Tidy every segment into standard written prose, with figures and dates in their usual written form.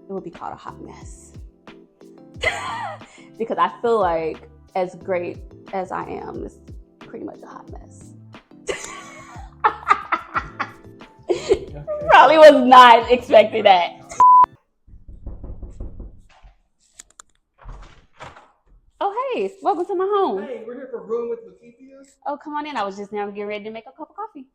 it would be called a hot mess. Because I feel like as great as I am, it's pretty much a hot mess. Probably was not expecting that. Oh, hey, welcome to my home. Hey, we're here for Brewing with LaKeithea. Oh, come on in. I was just now getting ready to make a cup of coffee.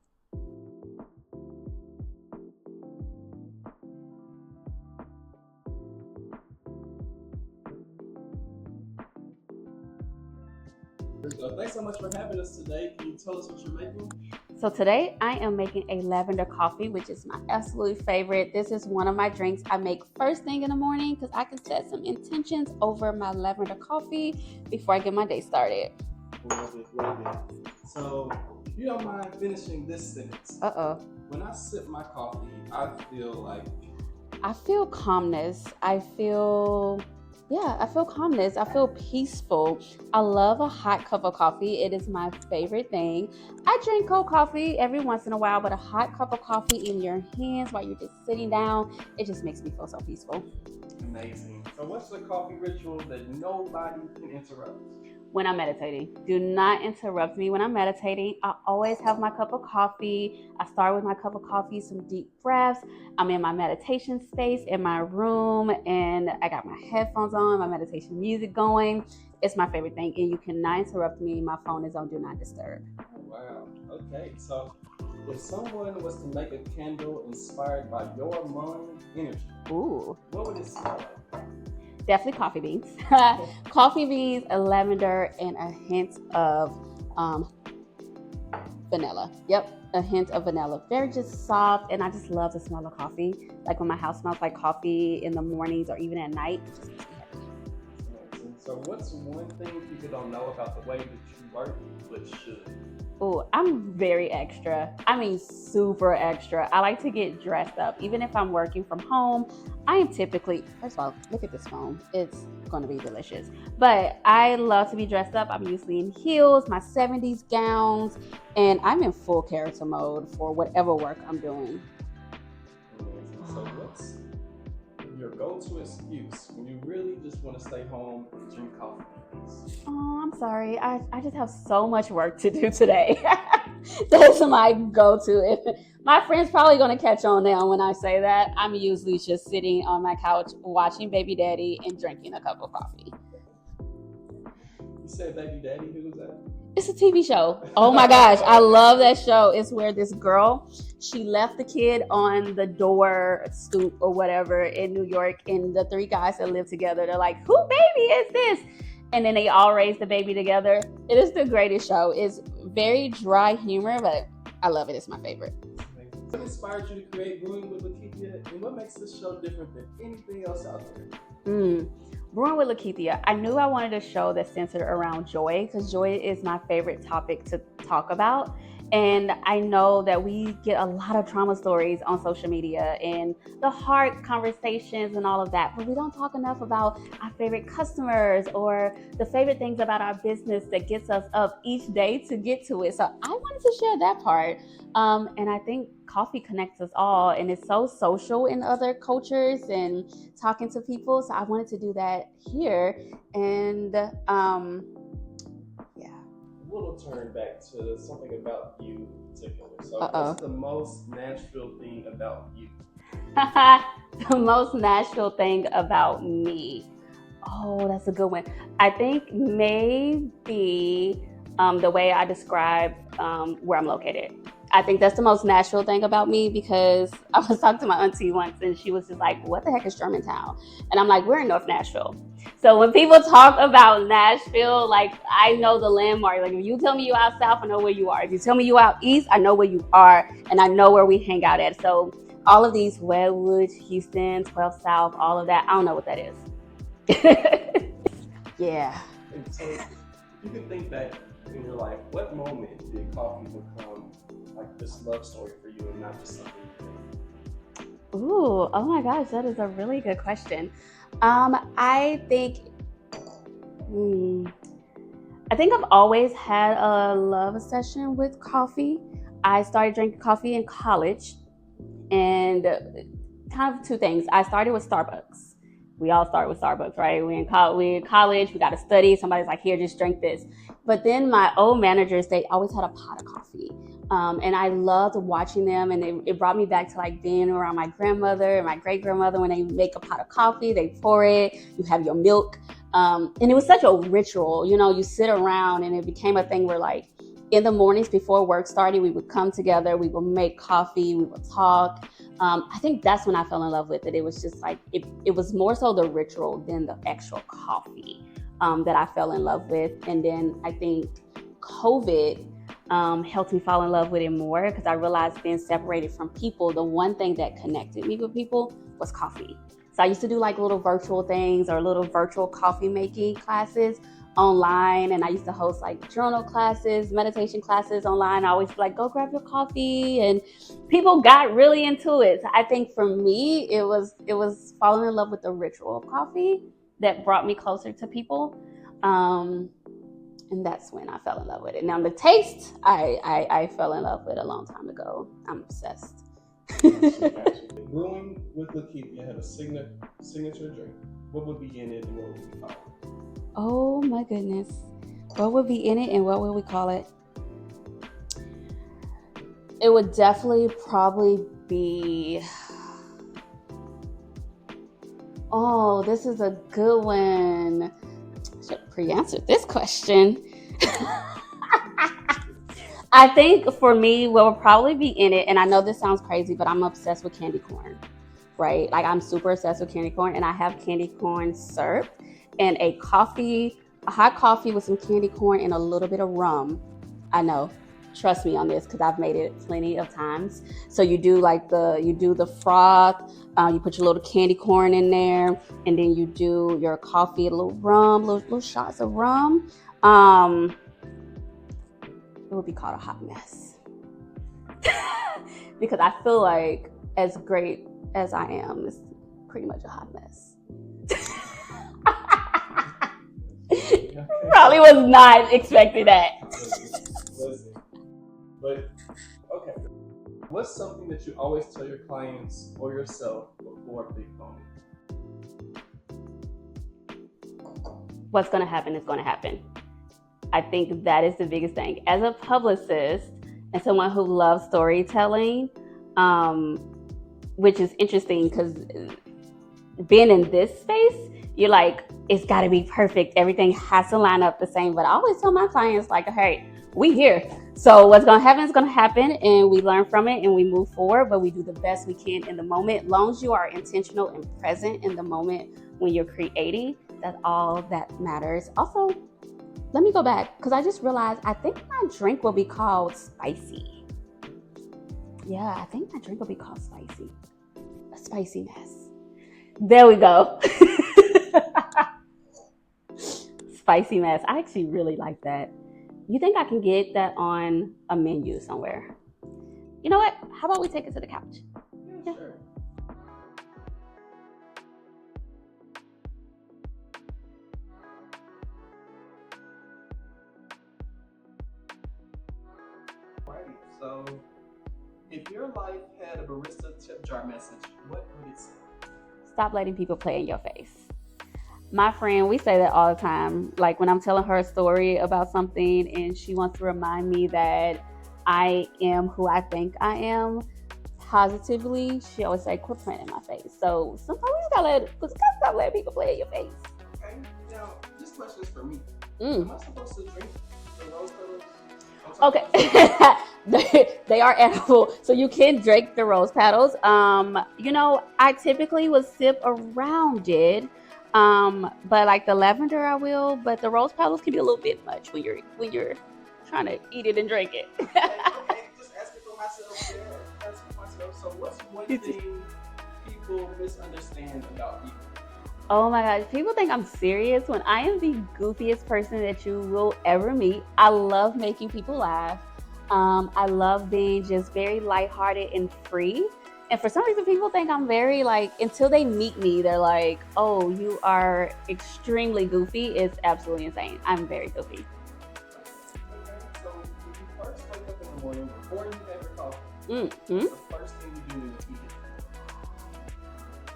Thanks so much for having us today. Can you tell us what you're making? So today I am making a lavender coffee, which is my absolute favorite. This is one of my drinks I make first thing in the morning because I can set some intentions over my lavender coffee before I get my day started. Love it. So, if you don't mind finishing this sentence. When I sip my coffee, I feel calmness. I feel calmness. I feel peaceful. I love a hot cup of coffee. It is my favorite thing. I drink cold coffee every once in a while, but a hot cup of coffee in your hands while you're just sitting down, it just makes me feel so peaceful. Amazing. So what's the coffee ritual that nobody can interrupt? When I'm meditating. Do not interrupt me when I'm meditating. I always have my cup of coffee. I start with my cup of coffee, some deep breaths. I'm in my meditation space in my room, and I got my headphones on, my meditation music going. It's my favorite thing, and you cannot interrupt me. My phone is on Do Not Disturb. Oh, wow. Okay, so if someone was to make a candle inspired by your morning energy, what would it smell like? Definitely coffee beans. Coffee beans, a lavender, and a hint of vanilla. Yep, a hint of vanilla. Very just soft, and I just love the smell of coffee. Like when my house smells like coffee in the mornings or even at night, it just makes me happy. So what's one thing people don't know about the way that you work but should? Oh, I'm very extra. I mean, super extra. I like to get dressed up. Even if I'm working from home, I am typically, first of all, look at this phone. It's going to be delicious. But I love to be dressed up. I'm usually in heels, my 70s gowns, and I'm in full character mode for whatever work I'm doing. So what's your go-to excuse when you really just want to stay home and drink coffee? Oh, I'm sorry. I just have so much work to do today. That's my go-to. My friend's probably going to catch on now when I say that. I'm usually just sitting on my couch watching Baby Daddy and drinking a cup of coffee. You said Baby Daddy? Who was that? It's a TV show. Oh my gosh, I love that show. It's where this girl, she left the kid on the door stoop or whatever in New York, and the three guys that live together, they're like, who baby is this? And then they all raise the baby together. It is the greatest show. It's very dry humor, but I love it. It's my favorite. What inspired you to create Brewing with LaKeithea, and what makes this show different than anything else out there? Brewing with LaKeithea, I knew I wanted a show that's centered around joy, because joy is my favorite topic to talk about. And I know that we get a lot of trauma stories on social media and the hard conversations and all of that, but we don't talk enough about our favorite customers or the favorite things about our business that gets us up each day to get to it. So I wanted to share that part. And I think coffee connects us all, and it's so social in other cultures and talking to people. So I wanted to do that here. And We'll turn back to something about you in particular. So what's the most Nashville thing about you? The most Nashville thing about me. Oh, that's a good one. I think maybe the way I describe where I'm located. I think that's the most Nashville thing about me, because I was talking to my auntie once and she was just like, what the heck is Germantown? And I'm like, we're in North Nashville. So when people talk about Nashville, like, I know the landmark. Like, if you tell me you out south, I know where you are. If you tell me you out east, I know where you are, and I know where we hang out at. So all of these Westwood, Houston, 12 South, all of that, I don't know what that is. Yeah. And so you can think back in your life, what moment did coffee become like this love story for you and not just something you think? Ooh, oh my gosh, that is a really good question. I think I've always had a love session with coffee. I started drinking coffee in college, and kind of two things. I started with Starbucks. We all start with Starbucks, right? We in college, we got to study. Somebody's like, here, just drink this. But then my old managers, they always had a pot of coffee. And I loved watching them, and it brought me back to like being around my grandmother and my great grandmother. When they make a pot of coffee, they pour it, you have your milk. And it was such a ritual, you sit around, and it became a thing where like in the mornings before work started, we would come together, we would make coffee, we would talk. I think that's when I fell in love with it. It was just like, it was more so the ritual than the actual coffee that I fell in love with. And then I think COVID helped me fall in love with it more, because I realized being separated from people, the one thing that connected me with people was coffee. So I used to do like little virtual things or little virtual coffee making classes online, and I used to host like journal classes, meditation classes online. I always like, go grab your coffee, and people got really into it. So I think for me, it was falling in love with the ritual of coffee that brought me closer to people. And that's when I fell in love with it. Now the taste, I fell in love with a long time ago. I'm obsessed. Brewing with LaKeithea had a signature drink. What would be in it and what would we call it? Oh my goodness. What would be in it and what would we call it? It would definitely probably be... Oh, this is a good one. I should have pre-answered this question. I think for me, what would probably be in it, and I know this sounds crazy, but I'm obsessed with candy corn, right? Like I'm super obsessed with candy corn, and I have candy corn syrup and a hot coffee with some candy corn and a little bit of rum. I know, trust me on this, because I've made it plenty of times. So you do the froth, you put your little candy corn in there, and then you do your coffee, a little rum, little shots of rum. It would be called a hot mess. Because I feel like as great as I am, it's pretty much a hot mess. Probably was not expecting that. Listen. But, okay. What's something that you always tell your clients or yourself before a big moment? What's going to happen is going to happen. I think that is the biggest thing. As a publicist and someone who loves storytelling, which is interesting because being in this space, you're like, it's got to be perfect. Everything has to line up the same. But I always tell my clients, like, hey, we here. So what's going to happen is going to happen, and we learn from it and we move forward, but we do the best we can in the moment. As long as you are intentional and present in the moment when you're creating, that's all that matters. Also, let me go back, because I just realized I think my drink will be called spicy. Yeah, I think my drink will be called spicy. A spicy mess. There we go. Spicy mess. I actually really like that. You think I can get that on a menu somewhere? You know what? How about we take it to the couch? Yeah, sure. So, if your life had a barista tip jar message, what would it say? Stop letting people play in your face. My friend, we say that all the time. Like when I'm telling her a story about something and she wants to remind me that I am who I think I am positively, she always say, quit playing in my face. So sometimes we just gotta stop letting people play in your face. Okay, now this question is for me. Am I supposed to drink the rose petals? Okay. They are edible, so you can drink the rose petals. I typically would sip around it, but like the lavender I will, but the rose petals can be a little bit much when you're trying to eat it and drink it. Okay, just asking for myself. Yeah, asking myself. So what's one thing people misunderstand about you? Oh my gosh, people think I'm serious when I am the goofiest person that you will ever meet. I love making people laugh. I love being just very lighthearted and free. And for some reason, people think I'm very until they meet me, they're like, oh, you are extremely goofy. It's absolutely insane. I'm very goofy. Okay, so when you first wake up in the morning, before you have your coffee, what's the first thing you do in the evening?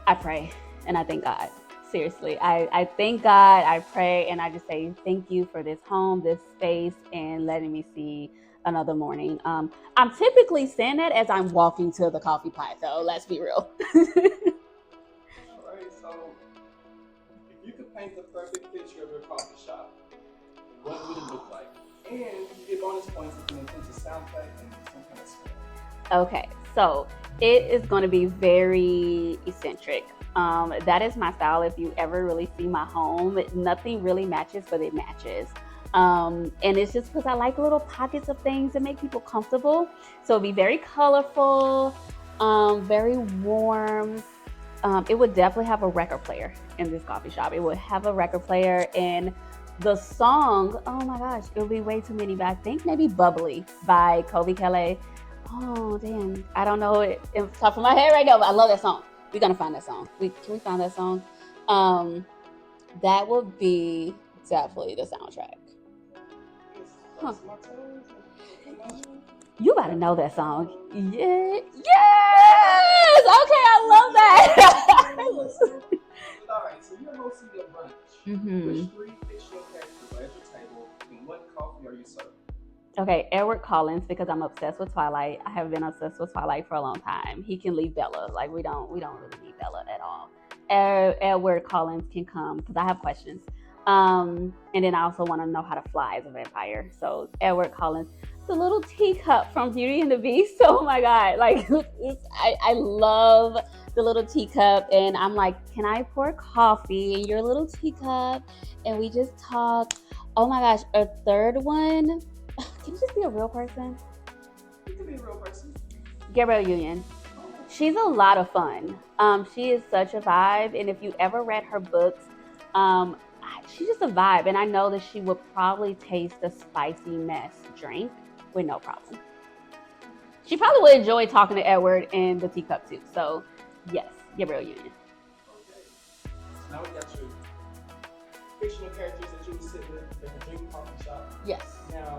I pray and I thank God. Seriously, I thank God, I pray, and I just say thank you for this home, this space, and letting me see another morning. I'm typically saying that as I'm walking to the coffee pot, though. Let's be real. All right, so if you could paint the perfect picture of your coffee shop, what would it look like? And you get bonus points if you include the sound effect and some kind of smell. Okay, so it is going to be very eccentric. That is my style. If you ever really see my home, nothing really matches, but it matches. And it's just because I like little pockets of things that make people comfortable. So it'd be very colorful, very warm. It would definitely have a record player in this coffee shop. It would have a record player, and the song, oh my gosh, it would be way too many, but I think maybe Bubbly by Kobe Kelly. Oh, damn. I don't know it in the top of my head right now, but I love that song. We're going to find that song. Can we find that song? That would be definitely the soundtrack. Huh. You gotta know that song. Yeah. Yes! Okay, I love that. All right, so you're hosting a brunch. Mm-hmm. Which 3 fictional characters are at your table, and what coffee are you serving? Okay, Edward Collins, because I'm obsessed with Twilight. I have been obsessed with Twilight for a long time. He can leave Bella. Like we don't really need Bella at all. Edward Collins can come because I have questions. And then I also want to know how to fly as a vampire. So Edward Collins, the little teacup from Beauty and the Beast. Oh my God, like I love the little teacup, and I'm like, can I pour coffee in your little teacup? And we just talk. Oh my gosh, a third one. Can you just be a real person? You can be a real person. Gabrielle Union. She's a lot of fun. She is such a vibe, and if you ever read her books, she's just a vibe. And I know that she would probably taste a spicy mess drink with no problem. She probably would enjoy talking to Edward in the teacup too. So, yes, Gabrielle Union. Okay. Now we got your fictional characters that you would sit with at the drink coffee shop. Yes. Now,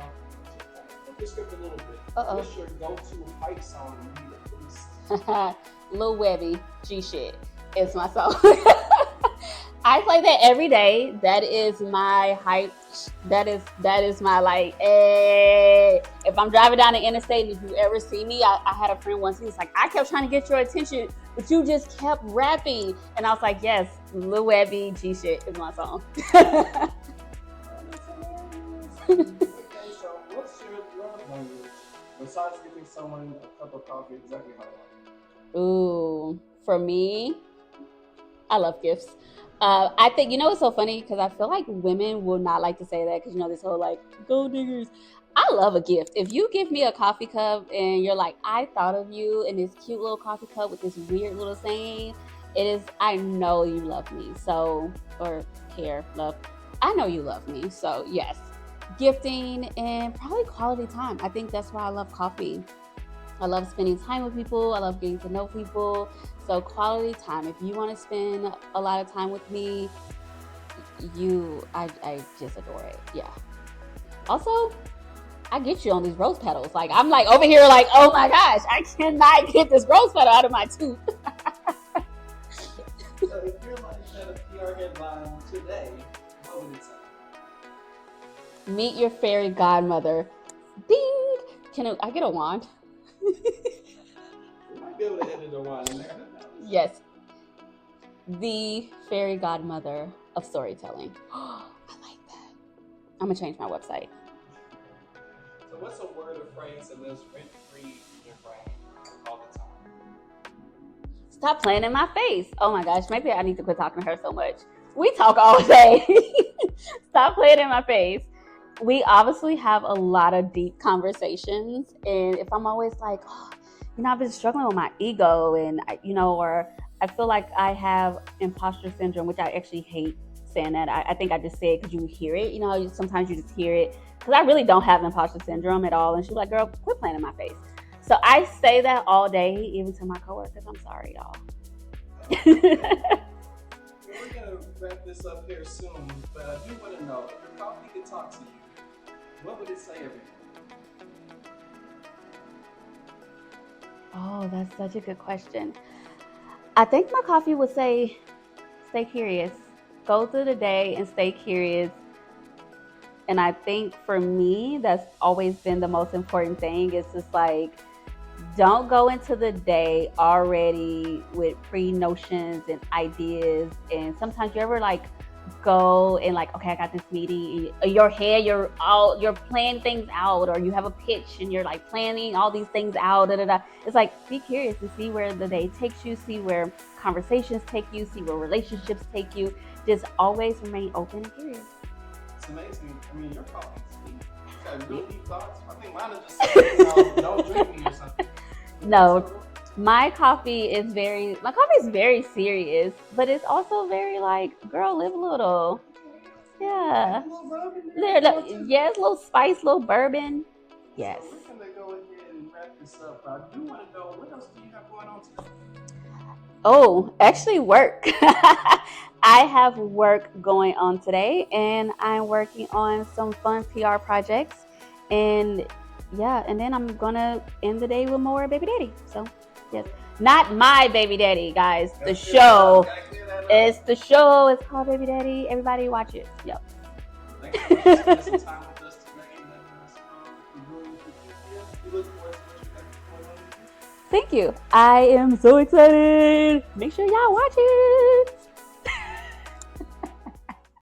flip the script a little bit. What's your go-to hype song when you need a boost? Lil Webby, G shit is my song. I play that every day. That is my hype. That is my like. If I'm driving down the interstate, and if you ever see me, I had a friend once. He was like, I kept trying to get your attention, but you just kept rapping, and I was like, yes, Lil Webby, G shit is my song. Okay, so what's your love language besides giving someone a cup of coffee exactly how they want? Ooh, for me, I love gifts. I think, it's so funny because I feel like women will not like to say that because, this whole like, gold diggers. I love a gift. If you give me a coffee cup and you're like, I thought of you in this cute little coffee cup with this weird little saying, I know you love me. So, or care, love. I know you love me. So, yes, gifting and probably quality time. I think that's why I love coffee. I love spending time with people. I love getting to know people. So quality time. If you want to spend a lot of time with me, I just adore it. Yeah. Also, I get you on these rose petals. Like I'm like over here like, oh my gosh, I cannot get this rose petal out of my tooth. So if your life had a PR headline today, what would it say? Meet your fairy godmother. Ding! Can I get a wand? You might be able to edit a wand in there. Yes. The fairy godmother of storytelling. I like that. I'm going to change my website. So what's a word or phrase that lives rent-free in your brain all the time? Stop playing in my face. Oh my gosh, maybe I need to quit talking to her so much. We talk all day. Stop playing in my face. We obviously have a lot of deep conversations. And if I'm always like, I've been struggling with my ego and, or I feel like I have imposter syndrome, which I actually hate saying that. I think I just say it because you hear it. Sometimes you just hear it because I really don't have imposter syndrome at all. And she's like, girl, quit playing in my face. So I say that all day, even to my coworkers. I'm sorry, y'all. We're going to wrap this up here soon, but I do want to know, if your coffee could talk to you, what would it say every day? Oh, that's such a good question. I think my coffee would say, stay curious. Go through the day and stay curious. And I think for me, that's always been the most important thing. It's just like, don't go into the day already with pre-notions and ideas. And sometimes you ever like go and like, okay, I got this meeting. In your head, you're planning things out, or you have a pitch and you're like planning all these things out. Da, da, da. It's like, be curious and see where the day takes you, see where conversations take you, see where relationships take you. Just always remain open and curious. It's amazing. I mean, your coffee's deep. You got real deep thoughts. I think mine is just don't drink me or something. No, my coffee is very serious, but it's also very like, girl, live a little. Yeah. Yes, a little spice, little bourbon. Yes. So we're gonna go ahead and wrap this up. I do want to know, what else do you have going on today? Oh, actually work. I have work going on today, and I'm working on some fun PR projects. And yeah, and then I'm gonna end the day with more baby daddy. So yes, not my baby daddy, guys. The show. It's the show. It's called Baby Daddy. Everybody watch it. Yep. Thanks so much for spending some time with us today. We look forward to what you have going on. Thank you. I am so excited. Make sure y'all watch it.